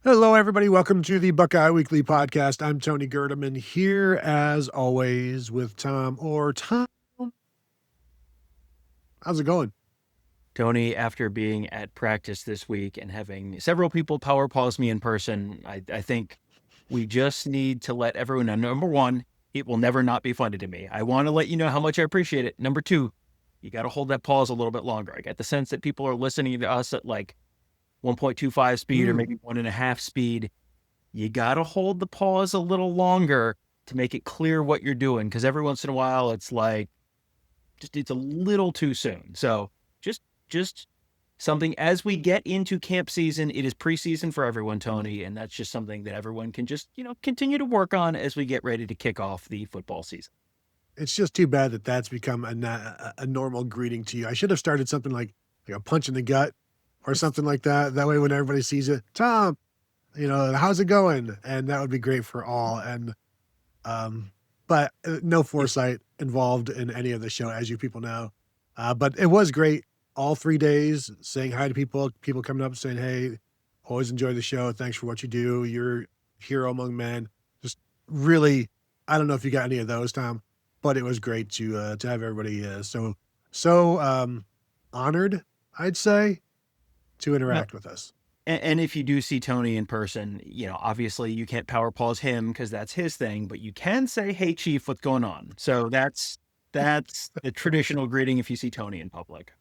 Hello, everybody. Welcome to the Buckeye Weekly Podcast. I'm Tony Gerdeman here, as always, with Tom. Tom, how's it going? Tony, after being at practice this week and having several people power pause me in person, I think we just need to let everyone know. Number one, it will never not be funny to me. I want to let you know how much I appreciate it. Number two, you got to hold that pause a little bit longer. I get the sense that people are listening to us at like 1.25 speed or maybe 1.5 speed. You got to hold the pause a little longer to make it clear what you're doing. Because every once in a while, it's like, it's a little too soon. So just something as we get into camp season. It is preseason for everyone, Tony, and that's just something that everyone can just, continue to work on as we get ready to kick off the football season. It's just too bad that that's become a normal greeting to you. I should have started something like a punch in the gut or something like that. That way, when everybody sees it, Tom, how's it going? And that would be great for all. And but no foresight involved in any of the show, as you people know. But it was great all 3 days, saying hi to people coming up saying, "Hey, always enjoy the show. Thanks for what you do. You're a hero among men." Just really, I don't know if you got any of those, Tom, but it was great to have everybody so honored, I'd say, to No. interact with us. And if you do see Tony in person, obviously you can't power pause him because that's his thing, but you can say, "Hey, Chief, what's going on?" So that's the traditional greeting if you see Tony in public.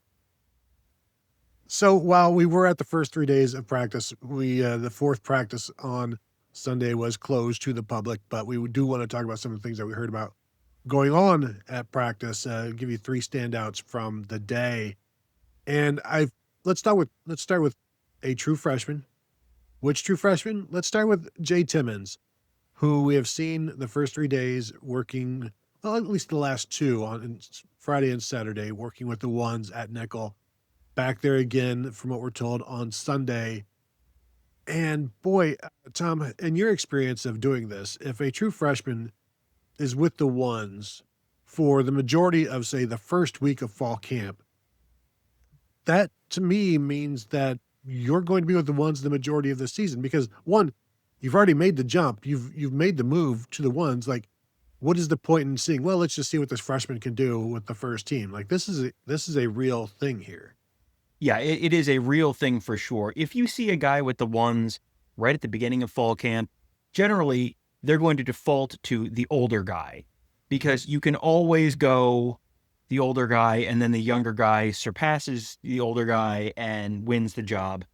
So while we were at the first 3 days of practice, the fourth practice on Sunday was closed to the public, but we do want to talk about some of the things that we heard about going on at practice. Give you three standouts from the day, and I let's start with a true freshman. Which true freshman? Let's start with Jay Timmons, who we have seen the first 3 days working, well, at least the last two on Friday and Saturday, working with the ones at nickel. Back there again, from what we're told, on Sunday. And boy, Tom, in your experience of doing this, if a true freshman is with the ones for the majority of, say, the first week of fall camp, that to me means that you're going to be with the ones the majority of the season because one, you've already made the jump, you've made the move to the ones. Like, what is the point in seeing? Well, let's just see what this freshman can do with the first team. Like, this is a real thing here. Yeah, it is a real thing for sure. If you see a guy with the ones right at the beginning of fall camp, generally they're going to default to the older guy because you can always go the older guy and then the younger guy surpasses the older guy and wins the job.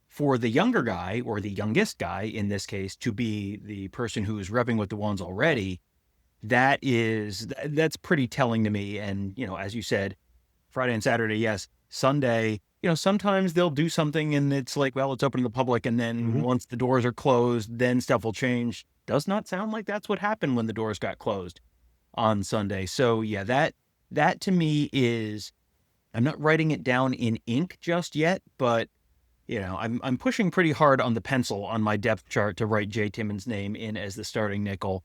For the younger guy or the youngest guy in this case to be the person who is repping with the ones already, that's pretty telling to me. And, as you said, Friday and Saturday, yes. Sunday, sometimes they'll do something and it's like, well, it's open to the public. And then Mhm. once the doors are closed, then stuff will change. Does not sound like that's what happened when the doors got closed on Sunday. So yeah, that to me is, I'm not writing it down in ink just yet, but I'm pushing pretty hard on the pencil on my depth chart to write Jay Timmons' name in as the starting nickel.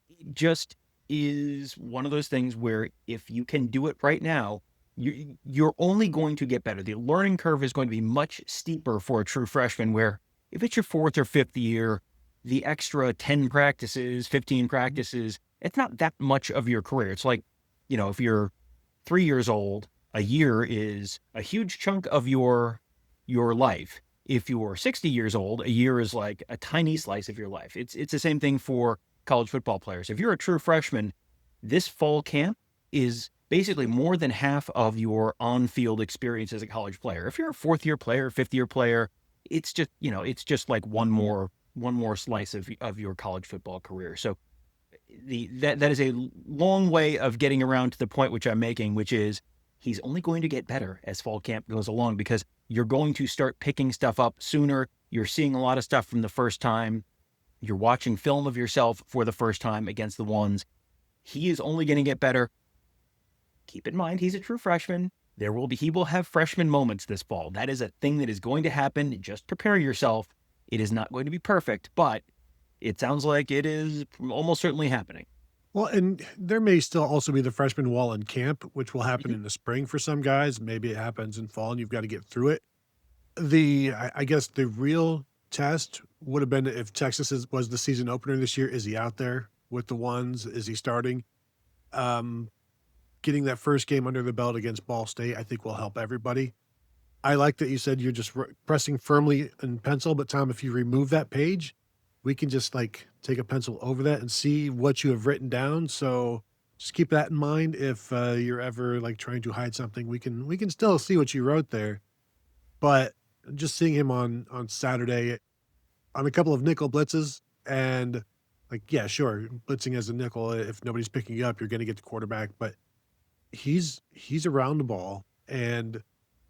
It just is one of those things where if you can do it right now, you're only going to get better. The learning curve is going to be much steeper for a true freshman, where if it's your fourth or fifth year, the extra 10 practices, 15 practices, it's not that much of your career. It's like, if you're 3 years old, a year is a huge chunk of your life. If you're 60 years old, a year is like a tiny slice of your life. It's the same thing for college football players. If you're a true freshman, this fall camp is basically more than half of your on-field experience as a college player. If you're a fourth-year player, fifth-year player, it's just like one more slice of your college football career. So that is a long way of getting around to the point which I'm making, which is he's only going to get better as fall camp goes along because you're going to start picking stuff up sooner. You're seeing a lot of stuff from the first time. You're watching film of yourself for the first time against the ones. He is only going to get better. Keep in mind, he's a true freshman. He will have freshman moments this fall. That is a thing that is going to happen. Just prepare yourself. It is not going to be perfect, but it sounds like it is almost certainly happening. Well, and there may still also be the freshman wall in camp, which will happen Mhm. in the spring for some guys. Maybe it happens in fall and you've got to get through it. I guess the real test would have been if Texas was the season opener this year. Is he out there with the ones? Is he starting? Um, Getting that first game under the belt against Ball State, I think will help everybody. I like that you said you're just pressing firmly in pencil, but Tom, if you remove that page, we can just like take a pencil over that and see what you have written down. So just keep that in mind. If you're ever like trying to hide something, we can still see what you wrote there. But just seeing him on Saturday on a couple of nickel blitzes and like, yeah, sure, blitzing as a nickel, if nobody's picking you up, you're going to get the quarterback, but he's around the ball and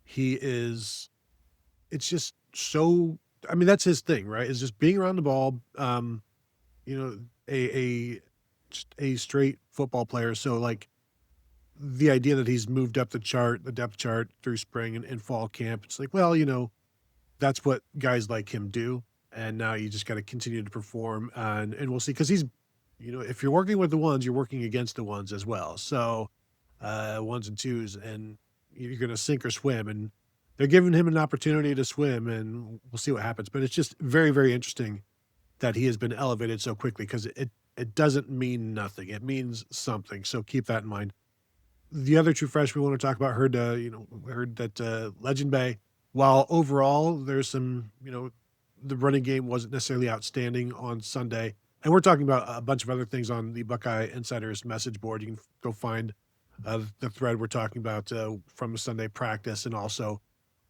he is it's just so I mean, that's his thing, right? Is just being around the ball, you know, a just a straight football player. So like the idea that he's moved up the depth chart through spring and fall camp, it's like, well, that's what guys like him do. And now you just got to continue to perform and we'll see. Cause he's, if you're working with the ones, you're working against the ones as well. So ones and twos, and you're going to sink or swim. And they're giving him an opportunity to swim, and we'll see what happens. But it's just very, very interesting that he has been elevated so quickly because it doesn't mean nothing. It means something. So keep that in mind. The other true freshman we want to talk about heard that Legend Bey, while overall there's some, the running game wasn't necessarily outstanding on Sunday. And we're talking about a bunch of other things on the Buckeye Insiders message board. You can go find the thread we're talking about from Sunday practice, and also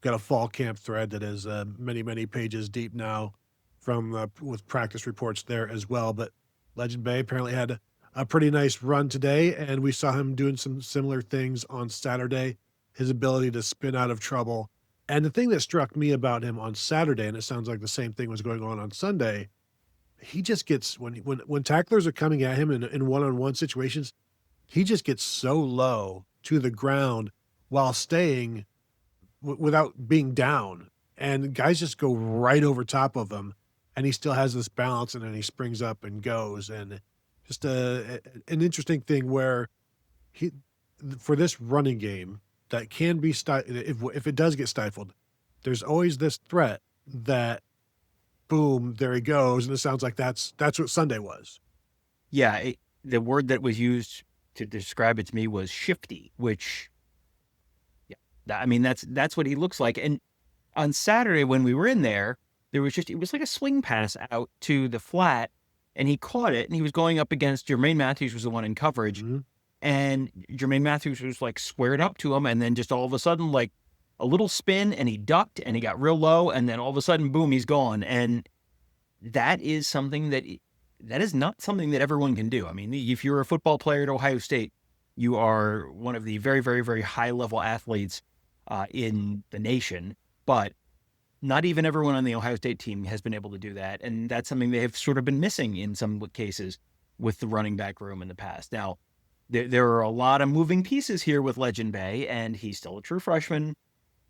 got a fall camp thread that is many, many pages deep now from with practice reports there as well. But Legend Bey apparently had a pretty nice run today, and we saw him doing some similar things on Saturday. His ability to spin out of trouble. And the thing that struck me about him on Saturday, and it sounds like the same thing was going on Sunday, he just gets when tacklers are coming at him in one-on-one situations, he just gets so low to the ground while staying without being down, and guys just go right over top of him, and he still has this balance, and then he springs up and goes, and just an interesting thing where he for this running game that can be if it does get stifled, there's always this threat that boom, there he goes, and it sounds like that's what Sunday was. Yeah, the word that was used to describe it to me was shifty, which, yeah, I mean, that's what he looks like. And on Saturday when we were in there, it was like a swing pass out to the flat, and he caught it, and he was going up against Jermaine Matthews was the one in coverage, Mhm. and Jermaine Matthews was like squared up to him, and then just all of a sudden, like a little spin, and he ducked, and he got real low, and then all of a sudden, boom, he's gone. And that is something that is not something that everyone can do. I mean, if you're a football player at Ohio State, you are one of the very, very, very high level athletes in the nation, but not even everyone on the Ohio State team has been able to do that. And that's something they have sort of been missing in some cases with the running back room in the past. Now, there are a lot of moving pieces here with Legend Bey, and he's still a true freshman.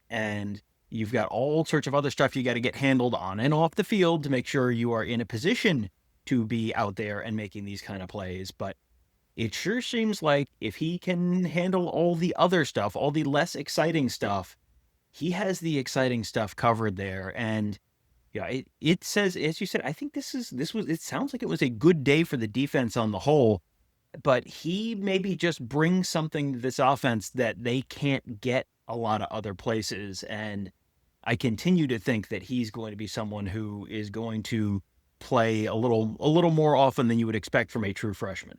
And you've got all sorts of other stuff you got to get handled on and off the field to make sure you are in a position to be out there and making these kind of plays. But it sure seems like if he can handle all the other stuff, all the less exciting stuff, he has the exciting stuff covered there. And yeah, it says, as you said, I think it sounds like it was a good day for the defense on the whole, but he maybe just brings something to this offense that they can't get a lot of other places. And I continue to think that he's going to be someone who is going to play a little more often than you would expect from a true freshman.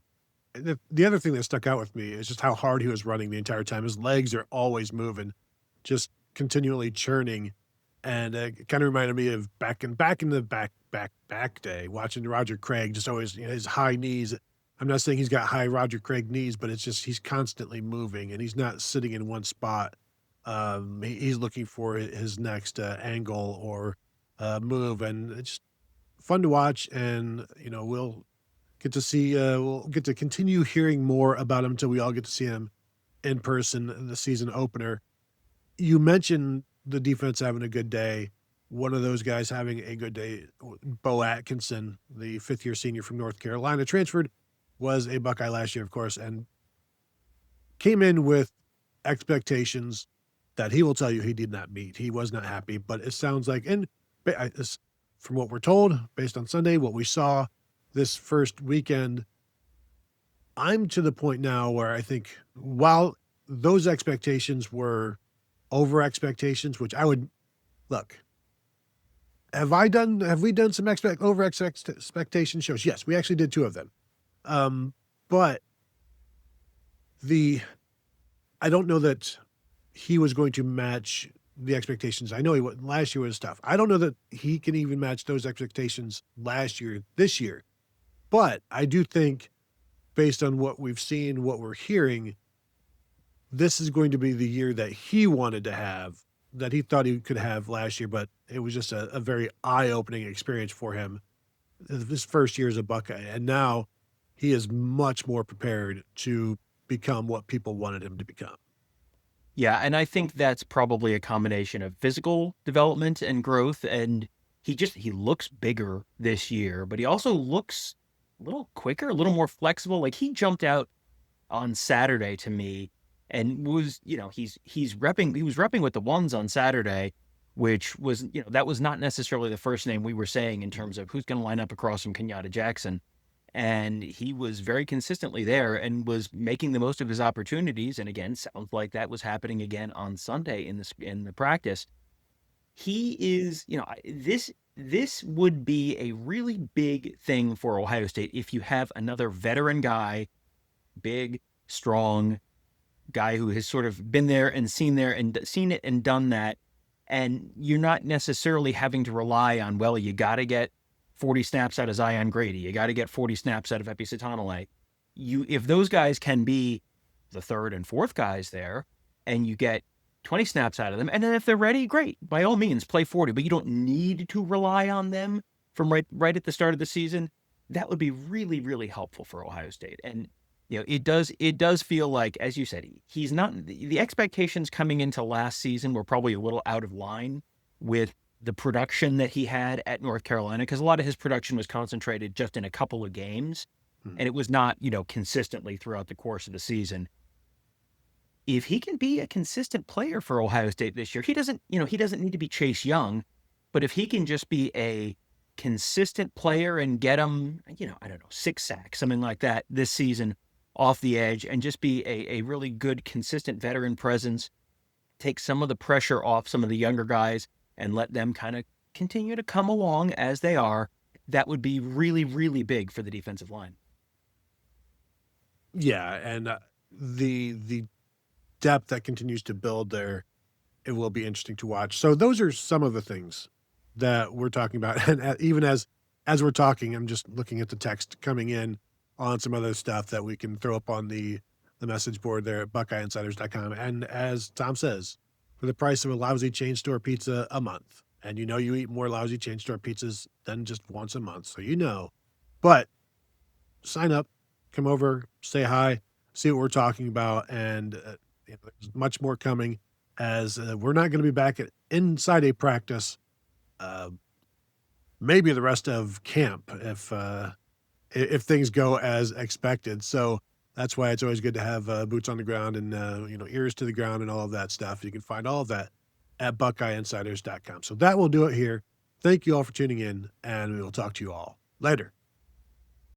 The other thing that stuck out with me is just how hard he was running the entire time. His legs are always moving, just continually churning, and it kind of reminded me of back in the back day, watching Roger Craig. Just always his high knees. I'm not saying he's got high Roger Craig knees, but it's just he's constantly moving and he's not sitting in one spot. He's looking for his next angle or move, and it's just fun to watch. And we'll get to continue hearing more about him until we all get to see him in person in the season opener. You mentioned the defense having a good day. One of those guys having a good day, Beau Atkinson, the fifth-year senior from North Carolina, transferred, was a Buckeye last year, of course, and came in with expectations that he will tell you he did not meet. He was not happy, but it sounds like, and from what we're told, based on Sunday, what we saw this first weekend, I'm to the point now where I think while those expectations were over expectations, which I would look, have we done some expectation shows? Yes, we actually did two of them. But I don't know that he was going to match the expectations. I know he last year was tough. I don't know that he can even match those expectations this year. But I do think, based on what we've seen, what we're hearing, this is going to be the year that he wanted to have, that he thought he could have last year, but it was just a very eye-opening experience for him. His first year as a Buckeye, and now he is much more prepared to become what people wanted him to become. Yeah, and I think that's probably a combination of physical development and growth, and he looks bigger this year, but he also looks a little quicker, a little more flexible. Like he jumped out on Saturday to me and was, he was repping with the ones on Saturday, which was, that was not necessarily the first name we were saying in terms of who's going to line up across from Kenyatta Jackson. And he was very consistently there and was making the most of his opportunities. And again, sounds like that was happening again on Sunday in the practice. He is, this would be a really big thing for Ohio State if you have another veteran guy, big, strong guy who has sort of been there and seen it and done that. And you're not necessarily having to rely on, well, you got to get 40 snaps out of Zion Grady. You got to get 40 snaps out of Epi Satanale. If those guys can be the third and fourth guys there, and you get 20 snaps out of them, and then if they're ready, great. By all means, play 40, but you don't need to rely on them from right at the start of the season. That would be really, really helpful for Ohio State. And it does feel like, as you said, he's not, the expectations coming into last season were probably a little out of line with the production that he had at North Carolina, because a lot of his production was concentrated just in a couple of games, and it was not, consistently throughout the course of the season. If he can be a consistent player for Ohio State this year, he doesn't need to be Chase Young, but if he can just be a consistent player and get him, I don't know, 6 sacks, something like that this season off the edge, and just be a really good, consistent veteran presence, take some of the pressure off some of the younger guys and let them kind of continue to come along as they are, that would be really, really big for the defensive line. Yeah, and the depth that continues to build there, it will be interesting to watch. So those are some of the things that we're talking about. And even as we're talking, I'm just looking at the text coming in on some other stuff that we can throw up on the message board there at BuckeyeInsiders.com. And as Tom says, for the price of a lousy chain store pizza a month, and you eat more lousy chain store pizzas than just once a month, so but sign up, come over, say hi, see what we're talking about, and there's much more coming, as we're not going to be back inside a practice maybe the rest of camp if things go as expected. So that's why it's always good to have boots on the ground and ears to the ground and all of that stuff. You can find all of that at BuckeyeInsiders.com. So that will do it here. Thank you all for tuning in, and we will talk to you all later.